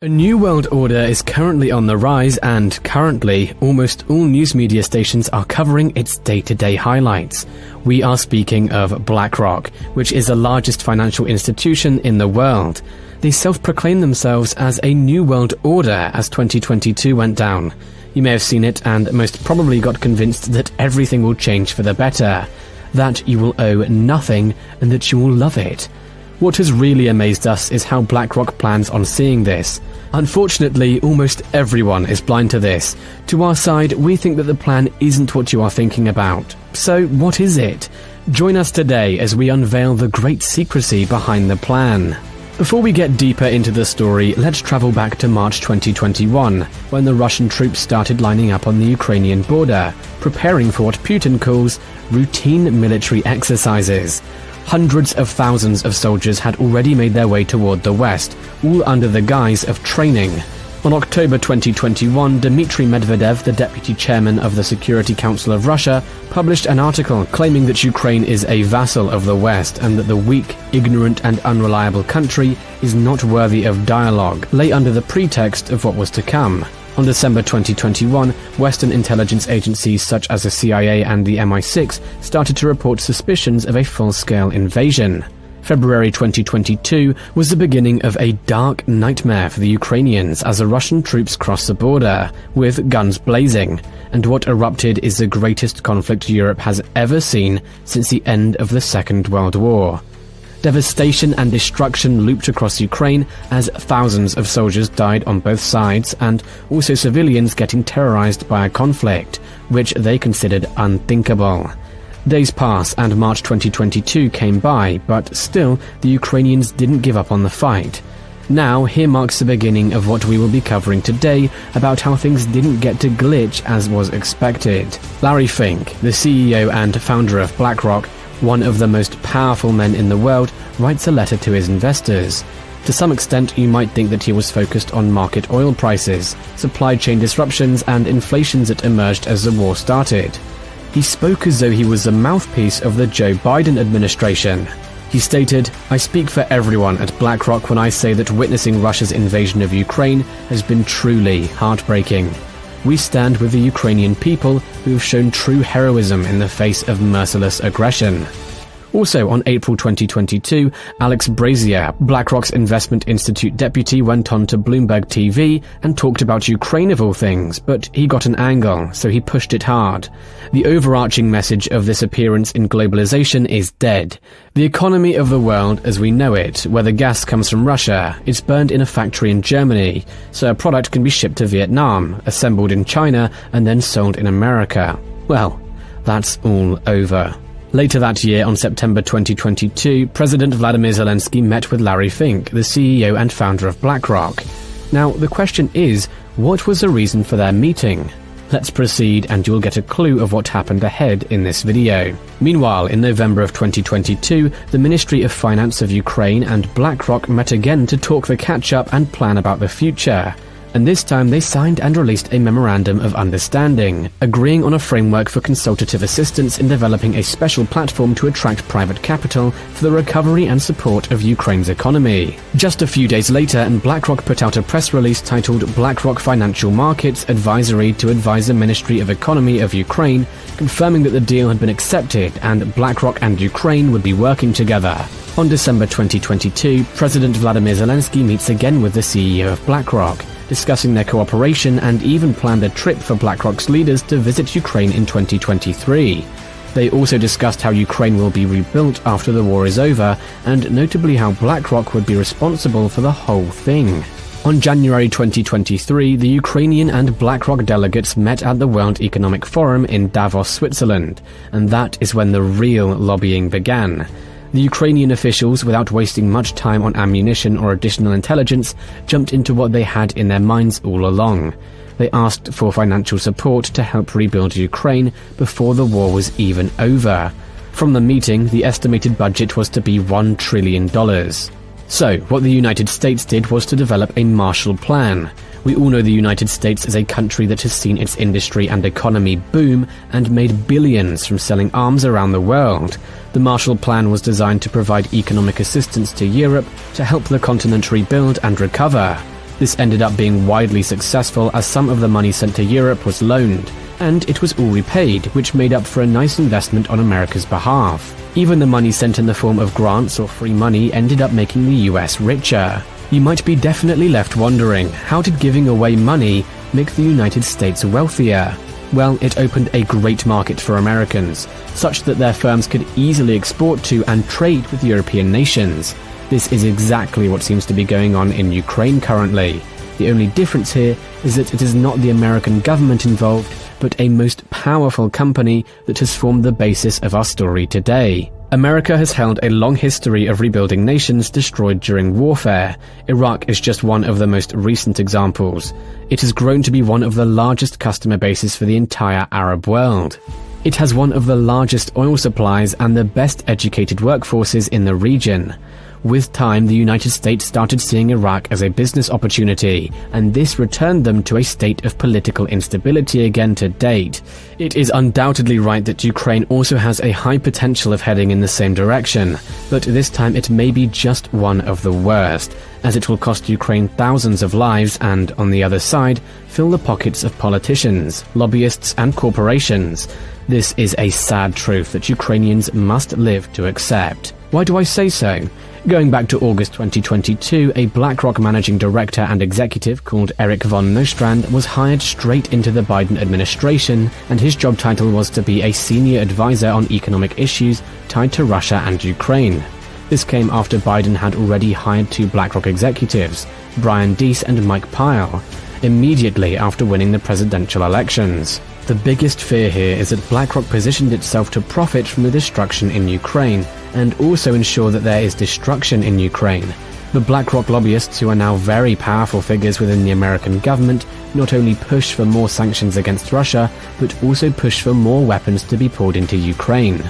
A new world order is currently on the rise, and currently, almost all news media stations are covering its day-to-day highlights. We are speaking of BlackRock, which is the largest financial institution in the world. They self-proclaim themselves as a new world order as 2022 went down. You may have seen it and most probably got convinced that everything will change for the better, that you will owe nothing and that you will love it. What has really amazed us is how BlackRock plans on seeing this. Unfortunately, almost everyone is blind to this. To our side, we think that the plan isn't what you are thinking about. So, what is it? Join us today as we unveil the great secrecy behind the plan. Before we get deeper into the story, let's travel back to March 2021, when the Russian troops started lining up on the Ukrainian border, preparing for what Putin calls routine military exercises. Hundreds of thousands of soldiers had already made their way toward the west, all under the guise of training. On October 2021, Dmitry Medvedev, the deputy chairman of the Security Council of Russia, published an article claiming that Ukraine is a vassal of the West and that the weak, ignorant and unreliable country is not worthy of dialogue, lay under the pretext of what was to come. On December 2021, Western intelligence agencies such as the CIA and the MI6 started to report suspicions of a full-scale invasion. February 2022 was the beginning of a dark nightmare for the Ukrainians as the Russian troops crossed the border, with guns blazing, and what erupted is the greatest conflict Europe has ever seen since the end of the Second World War. Devastation and destruction looped across Ukraine as thousands of soldiers died on both sides, and also civilians getting terrorized by a conflict, which they considered unthinkable. Days passed and March 2022 came by, but still, the Ukrainians didn't give up on the fight. Now, here marks the beginning of what we will be covering today about how things didn't get to glitch as was expected. Larry Fink, the CEO and founder of BlackRock, one of the most powerful men in the world, writes a letter to his investors. To some extent, you might think that he was focused on market oil prices, supply chain disruptions, and inflations that emerged as the war started. He spoke as though he was the mouthpiece of the Joe Biden administration. He stated, "I speak for everyone at BlackRock when I say that witnessing Russia's invasion of Ukraine has been truly heartbreaking. We stand with the Ukrainian people who have shown true heroism in the face of merciless aggression." Also, on April 2022, Alex Brazier, BlackRock's Investment Institute deputy, went on to Bloomberg TV and talked about Ukraine of all things, but he got an angle, so he pushed it hard. The overarching message of this appearance in globalization is dead. The economy of the world as we know it, where the gas comes from Russia, it's burned in a factory in Germany, so a product can be shipped to Vietnam, assembled in China, and then sold in America. Well, that's all over. Later that year, on September 2022, President Vladimir Zelensky met with Larry Fink, the CEO and founder of BlackRock. Now, the question is, what was the reason for their meeting? Let's proceed and you'll get a clue of what happened ahead in this video. Meanwhile, in November of 2022, the Ministry of Finance of Ukraine and BlackRock met again to talk the catch-up and plan about the future. And this time they signed and released a Memorandum of Understanding, agreeing on a framework for consultative assistance in developing a special platform to attract private capital for the recovery and support of Ukraine's economy. Just a few days later, and BlackRock put out a press release titled BlackRock Financial Markets Advisory to advise the Ministry of Economy of Ukraine, confirming that the deal had been accepted and BlackRock and Ukraine would be working together. On December 2022, President Vladimir Zelensky meets again with the CEO of BlackRock, discussing their cooperation, and even planned a trip for BlackRock's leaders to visit Ukraine in 2023. They also discussed how Ukraine will be rebuilt after the war is over, and notably how BlackRock would be responsible for the whole thing. On January 2023, the Ukrainian and BlackRock delegates met at the World Economic Forum in Davos, Switzerland, and that is when the real lobbying began. The Ukrainian officials, without wasting much time on ammunition or additional intelligence, jumped into what they had in their minds all along. They asked for financial support to help rebuild Ukraine before the war was even over. From the meeting, the estimated budget was to be $1 trillion. So, what the United States did was to develop a Marshall Plan. We all know the United States is a country that has seen its industry and economy boom and made billions from selling arms around the world. The Marshall Plan was designed to provide economic assistance to Europe to help the continent rebuild and recover. This ended up being widely successful as some of the money sent to Europe was loaned, and it was all repaid, which made up for a nice investment on America's behalf. Even the money sent in the form of grants or free money ended up making the US richer. You might be definitely left wondering, how did giving away money make the United States wealthier? Well, it opened a great market for Americans, such that their firms could easily export to and trade with European nations. This is exactly what seems to be going on in Ukraine currently. The only difference here is that it is not the American government involved, but a most powerful company that has formed the basis of our story today. America has held a long history of rebuilding nations destroyed during warfare. Iraq is just one of the most recent examples. It has grown to be one of the largest customer bases for the entire Arab world. It has one of the largest oil supplies and the best educated workforces in the region. With time, the United States started seeing Iraq as a business opportunity, and this returned them to a state of political instability again to date. It is undoubtedly right that Ukraine also has a high potential of heading in the same direction, but this time it may be just one of the worst, as it will cost Ukraine thousands of lives and, on the other side, fill the pockets of politicians, lobbyists and corporations. This is a sad truth that Ukrainians must live to accept. Why do I say so? Going back to August 2022, a BlackRock managing director and executive called Eric von Nostrand was hired straight into the Biden administration, and his job title was to be a senior advisor on economic issues tied to Russia and Ukraine. This came after Biden had already hired two BlackRock executives, Brian Deese and Mike Pyle, immediately after winning the presidential elections. The biggest fear here is that BlackRock positioned itself to profit from the destruction in Ukraine, and also ensure that there is destruction in Ukraine. The BlackRock lobbyists, who are now very powerful figures within the American government, not only push for more sanctions against Russia, but also push for more weapons to be poured into Ukraine.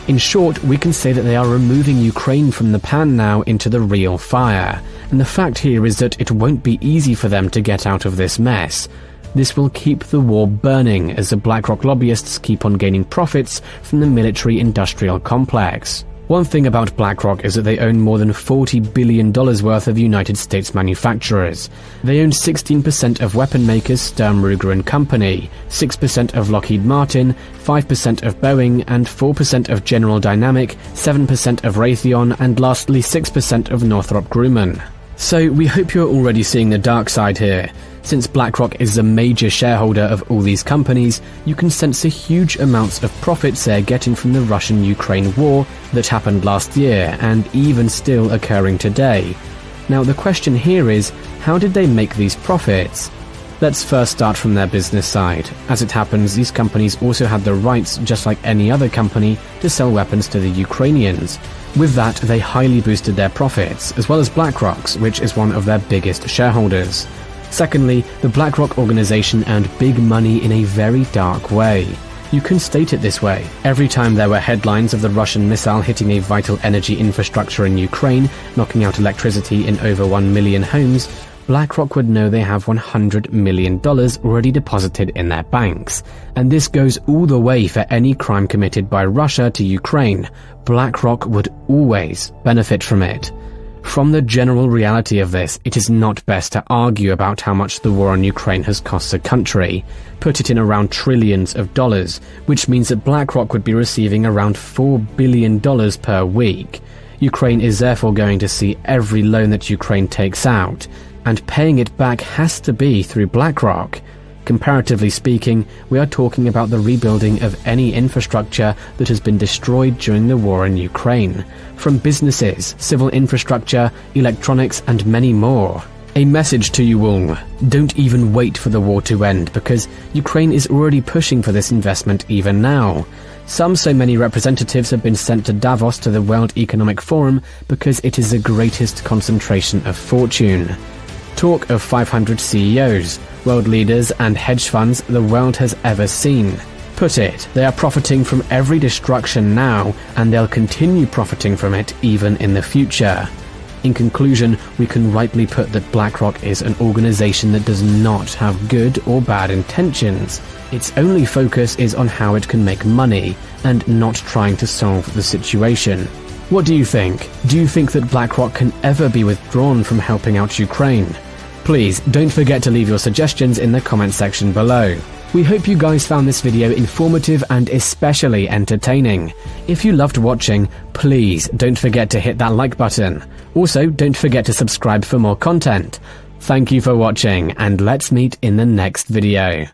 In short, we can say that they are removing Ukraine from the pan now into the real fire, and the fact here is that it won't be easy for them to get out of this mess. This will keep the war burning as the BlackRock lobbyists keep on gaining profits from the military-industrial complex. One thing about BlackRock is that they own more than $40 billion worth of United States manufacturers. They own 16% of weapon makers Sturm Ruger & Company, 6% of Lockheed Martin, 5% of Boeing, and 4% of General Dynamic, 7% of Raytheon, and lastly 6% of Northrop Grumman. So we hope you're already seeing the dark side here. Since BlackRock is a major shareholder of all these companies, you can sense the huge amounts of profits they're getting from the Russian-Ukraine war that happened last year and even still occurring today. Now the question here is, how did they make these profits? Let's first start from their business side. As it happens, these companies also had the rights, just like any other company, to sell weapons to the Ukrainians. With that, they highly boosted their profits, as well as BlackRock's, which is one of their biggest shareholders. Secondly, the BlackRock organization earned big money in a very dark way. You can state it this way. Every time there were headlines of the Russian missile hitting a vital energy infrastructure in Ukraine, knocking out electricity in over 1 million homes, BlackRock would know they have $100 million already deposited in their banks. And this goes all the way for any crime committed by Russia to Ukraine. BlackRock would always benefit from it. From the general reality of this, it is not best to argue about how much the war on Ukraine has cost the country. Put it in around trillions of dollars, which means that BlackRock would be receiving around $4 billion per week. Ukraine is therefore going to see every loan that Ukraine takes out, and paying it back has to be through BlackRock. Comparatively speaking, we are talking about the rebuilding of any infrastructure that has been destroyed during the war in Ukraine, from businesses, civil infrastructure, electronics, and many more. A message to you all: don't even wait for the war to end, because Ukraine is already pushing for this investment even now. So many representatives have been sent to Davos to the World Economic Forum because it is the greatest concentration of fortune. Talk of 500 CEOs, world leaders and hedge funds the world has ever seen. Put it, they are profiting from every destruction now, and they'll continue profiting from it even in the future. In conclusion, we can rightly put that BlackRock is an organization that does not have good or bad intentions. Its only focus is on how it can make money, and not trying to solve the situation. What do you think? Do you think that BlackRock can ever be withdrawn from helping out Ukraine? Please don't forget to leave your suggestions in the comment section below. We hope you guys found this video informative and especially entertaining. If you loved watching, please don't forget to hit that like button. Also, don't forget to subscribe for more content. Thank you for watching, and let's meet in the next video.